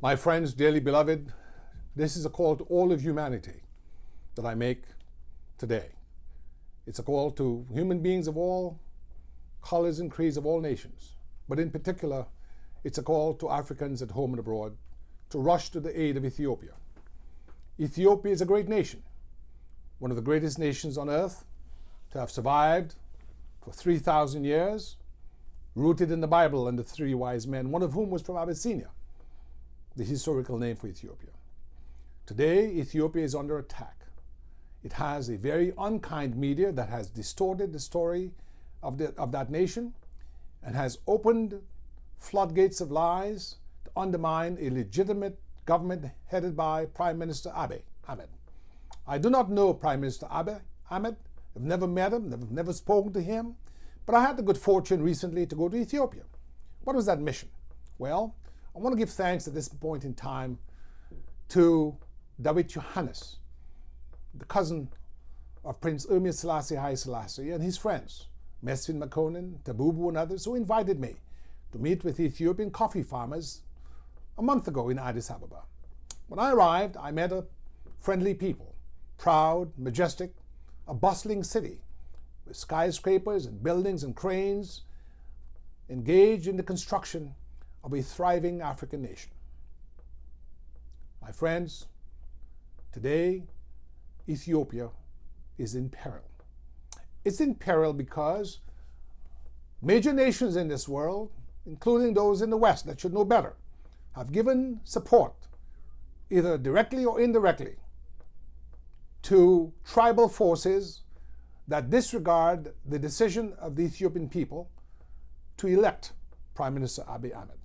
My friends, dearly beloved, this is a call to all of humanity that I make today. It's a call to human beings of all colors and creeds of all nations. But in particular, it's a call to Africans at home and abroad to rush to the aid of Ethiopia. Ethiopia is a great nation, one of the greatest nations on earth to have survived for 3,000 years, rooted in the Bible and the three wise men, one of whom was from Abyssinia, the historical name for Ethiopia. Today, Ethiopia is under attack. It has a very unkind media that has distorted the story of that nation and has opened floodgates of lies to undermine a legitimate government headed by Prime Minister Abiy Ahmed. I do not know Prime Minister Abiy Ahmed. I've never met him, never spoken to him, but I had the good fortune recently to go to Ethiopia. What was that mission? Well, I want to give thanks at this point in time to David Johannes, the cousin of Prince Emir Selassie Haile Selassie, and his friends, Mesfin Makonnen, Tabubu, and others, who invited me to meet with Ethiopian coffee farmers a month ago in Addis Ababa. When I arrived, I met a friendly people, proud, majestic, a bustling city with skyscrapers and buildings and cranes engaged in the construction of a thriving African nation. My friends, today, Ethiopia is in peril. It's in peril because major nations in this world, including those in the West that should know better, have given support, either directly or indirectly, to tribal forces that disregard the decision of the Ethiopian people to elect Prime Minister Abiy Ahmed.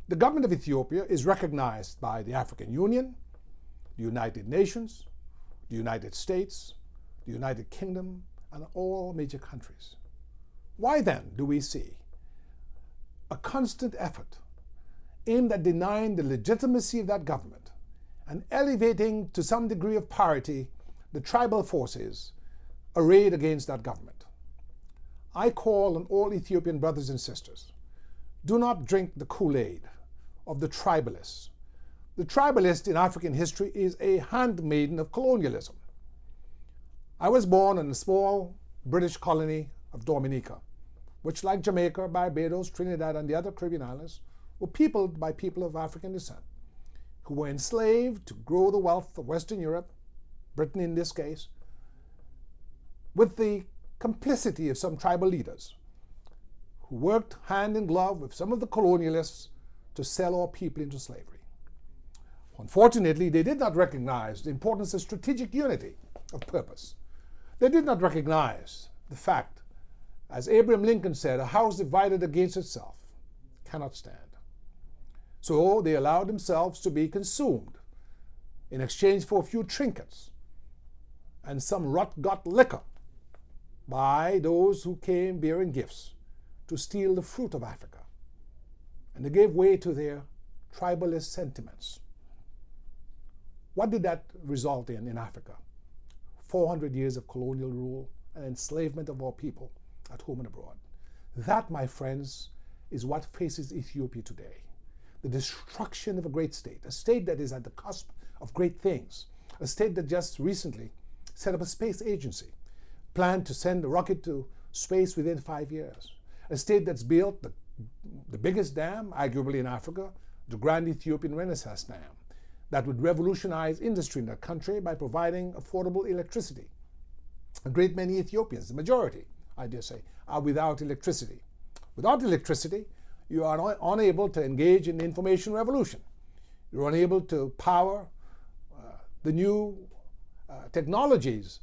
The government of Ethiopia is recognized by the African Union, the United Nations, the United States, the United Kingdom, and all major countries. Why then do we see a constant effort aimed at denying the legitimacy of that government and elevating to some degree of parity the tribal forces arrayed against that government? I call on all Ethiopian brothers and sisters, do not drink the Kool-Aid of the tribalists. The tribalist in African history is a handmaiden of colonialism. I was born in a small British colony of Dominica, which, like Jamaica, Barbados, Trinidad, and the other Caribbean islands, were peopled by people of African descent who were enslaved to grow the wealth of Western Europe, Britain in this case, with the complicity of some tribal leaders who worked hand in glove with some of the colonialists to sell our people into slavery. Unfortunately, they did not recognize the importance of strategic unity of purpose. They did not recognize the fact, as Abraham Lincoln said, a house divided against itself cannot stand. So they allowed themselves to be consumed in exchange for a few trinkets and some rot-gut liquor by those who came bearing gifts to steal the fruit of Africa. And they gave way to their tribalist sentiments. What did that result in Africa? 400 years of colonial rule and enslavement of our people at home and abroad. That, my friends, is what faces Ethiopia today. The destruction of a great state, a state that is at the cusp of great things, a state that just recently set up a space agency, planned to send a rocket to space within 5 years, a state that's built the biggest dam, arguably in Africa, the Grand Ethiopian Renaissance Dam, that would revolutionize industry in that country by providing affordable electricity. A great many Ethiopians, the majority, I dare say, are without electricity. Without electricity, you are unable to engage in the information revolution. You're unable to power the new technologies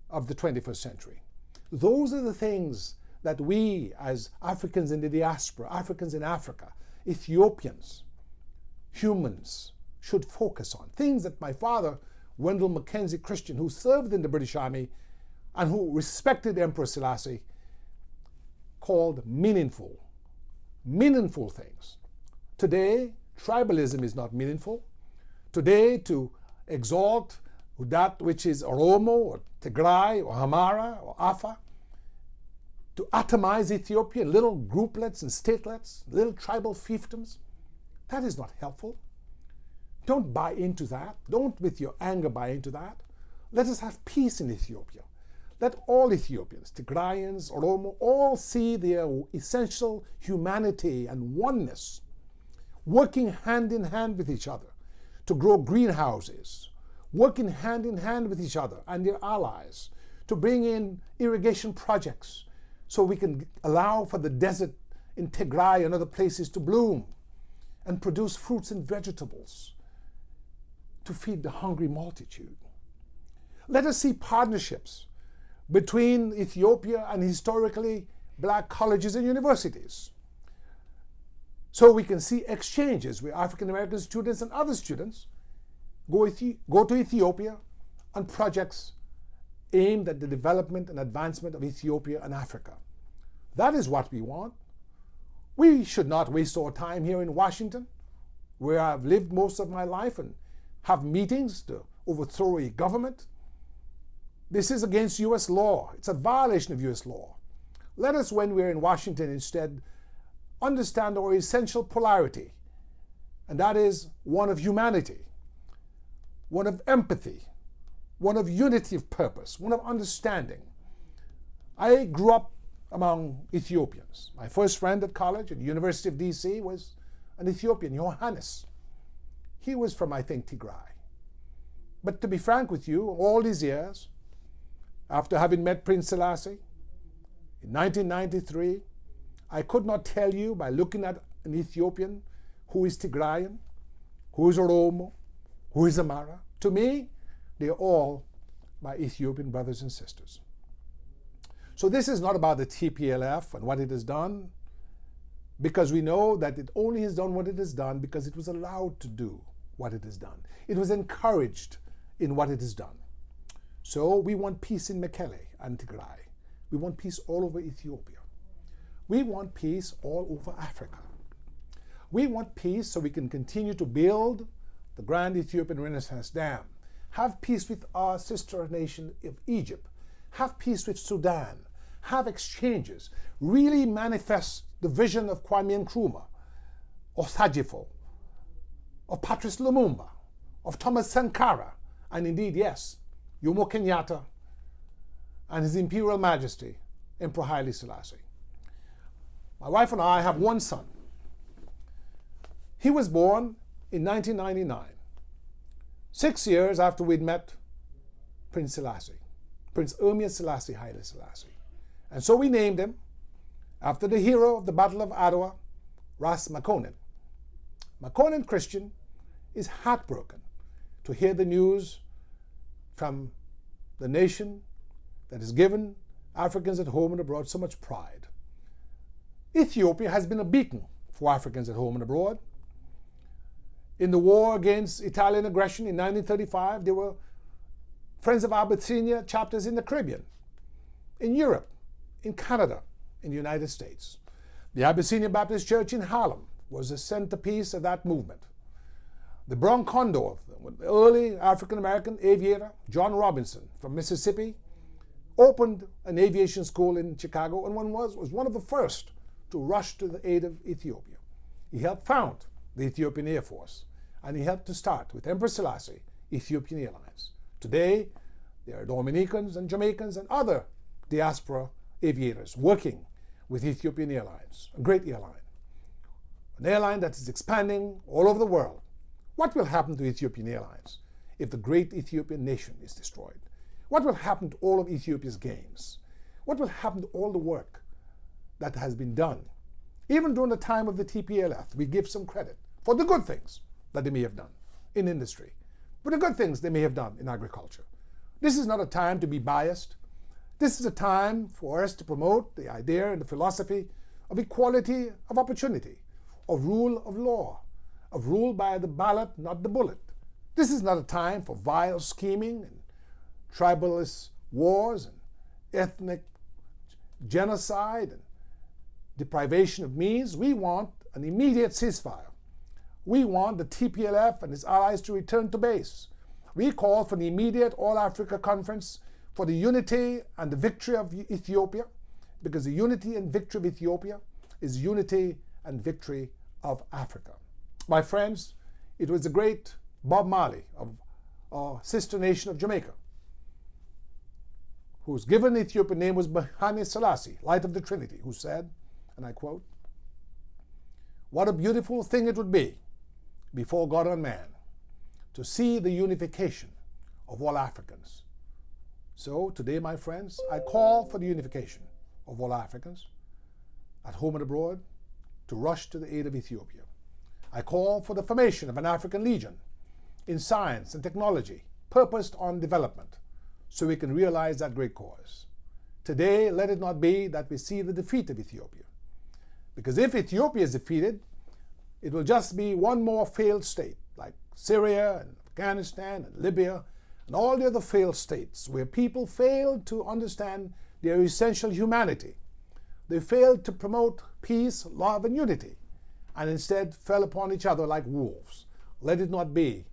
of the 21st century. Those are the things that we as Africans in the diaspora, Africans in Africa, Ethiopians, humans, should focus on. Things that my father, Wendell Mackenzie Christian, who served in the British Army and who respected Emperor Selassie, called meaningful things. Today, tribalism is not meaningful. Today, to exalt that which is Oromo or Tigray or Amhara or Afar, to atomize Ethiopia in little grouplets and statelets, little tribal fiefdoms, that is not helpful. Don't buy into that. Don't, with your anger, buy into that. Let us have peace in Ethiopia. Let all Ethiopians, Tigrayans, Oromo, all see their essential humanity and oneness, working hand in hand with each other to grow greenhouses, working hand in hand with each other and their allies to bring in irrigation projects so we can allow for the desert in Tigray and other places to bloom and produce fruits and vegetables to feed the hungry multitude. Let us see partnerships between Ethiopia and historically black colleges and universities, so we can see exchanges where African American students and other students go to Ethiopia on projects aimed at the development and advancement of Ethiopia and Africa. That is what we want. We should not waste our time here in Washington, where I've lived most of my life and have meetings to overthrow a government. This is against U.S. law. It's a violation of U.S. law. Let us, when we're in Washington, instead understand our essential polarity, and that is one of humanity, one of empathy, one of unity of purpose, one of understanding. I grew up among Ethiopians. My first friend at college at the University of D.C. was an Ethiopian, Johannes. He was from, I think, Tigray. But to be frank with you, all these years, after having met Prince Selassie in 1993, I could not tell you by looking at an Ethiopian who is Tigrayan, who is Oromo, who is Amara. To me, they're all my Ethiopian brothers and sisters. So this is not about the TPLF and what it has done, because we know that it only has done what it has done because it was allowed to do what it has done. It was encouraged in what it has done. So we want peace in Mekelle and Tigray. We want peace all over Ethiopia. We want peace all over Africa. We want peace so we can continue to build the Grand Ethiopian Renaissance Dam. Have peace with our sister nation of Egypt. Have peace with Sudan. Have exchanges. Really manifest the vision of Kwame Nkrumah, of Sajifo, of Patrice Lumumba, of Thomas Sankara, and indeed, yes, Jomo Kenyatta and His Imperial Majesty, Emperor Haile Selassie. My wife and I have one son. He was born in 1999, 6 years after we'd met Prince Selassie, Prince Ermia Selassie Haile Selassie. And so we named him after the hero of the Battle of Adwa, Ras Makonnen. Makonnen Christian is heartbroken to hear the news from the nation that has given Africans at home and abroad so much pride. Ethiopia has been a beacon for Africans at home and abroad. In the war against Italian aggression in 1935, there were Friends of Abyssinia chapters in the Caribbean, in Europe, in Canada, in the United States. The Abyssinian Baptist Church in Harlem was the centerpiece of that movement. The Bronx Condor, the early African-American aviator, John Robinson from Mississippi, opened an aviation school in Chicago and was one of the first to rush to the aid of Ethiopia. He helped found the Ethiopian Air Force, and he helped to start, with Emperor Selassie, Ethiopian Airlines. Today, there are Dominicans and Jamaicans and other diaspora aviators working with Ethiopian Airlines, a great airline, an airline that is expanding all over the world. What will happen to Ethiopian Airlines if the great Ethiopian nation is destroyed? What will happen to all of Ethiopia's gains? What will happen to all the work that has been done? Even during the time of the TPLF, we give some credit for the good things that they may have done in industry, for the good things they may have done in agriculture. This is not a time to be biased. This is a time for us to promote the idea and the philosophy of equality of opportunity, of rule of law, of rule by the ballot, not the bullet. This is not a time for vile scheming and tribalist wars and ethnic genocide and deprivation of means. We want an immediate ceasefire. We want the TPLF and its allies to return to base. We call for the immediate All-Africa Conference for the unity and the victory of Ethiopia, because the unity and victory of Ethiopia is unity and victory of Africa. My friends, it was a great Bob Marley of our sister nation of Jamaica, whose given Ethiopian name was Haile Selassie, Light of the Trinity, who said, and I quote, "What a beautiful thing it would be before God and man to see the unification of all Africans." So today, my friends, I call for the unification of all Africans, at home and abroad, to rush to the aid of Ethiopia. I call for the formation of an African Legion in science and technology, purposed on development, so we can realize that great cause. Today, let it not be that we see the defeat of Ethiopia. Because if Ethiopia is defeated, it will just be one more failed state, like Syria and Afghanistan and Libya and all the other failed states where people failed to understand their essential humanity. They failed to promote peace, love, and unity, and instead fell upon each other like wolves. Let it not be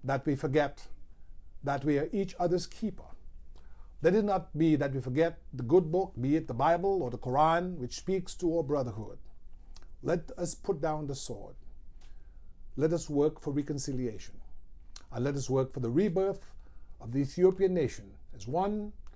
that we forget that we are each other's keeper. Let it not be that we forget the good book, be it the Bible or the Quran, which speaks to our brotherhood. Let us put down the sword. Let us work for reconciliation. And let us work for the rebirth of the Ethiopian nation as one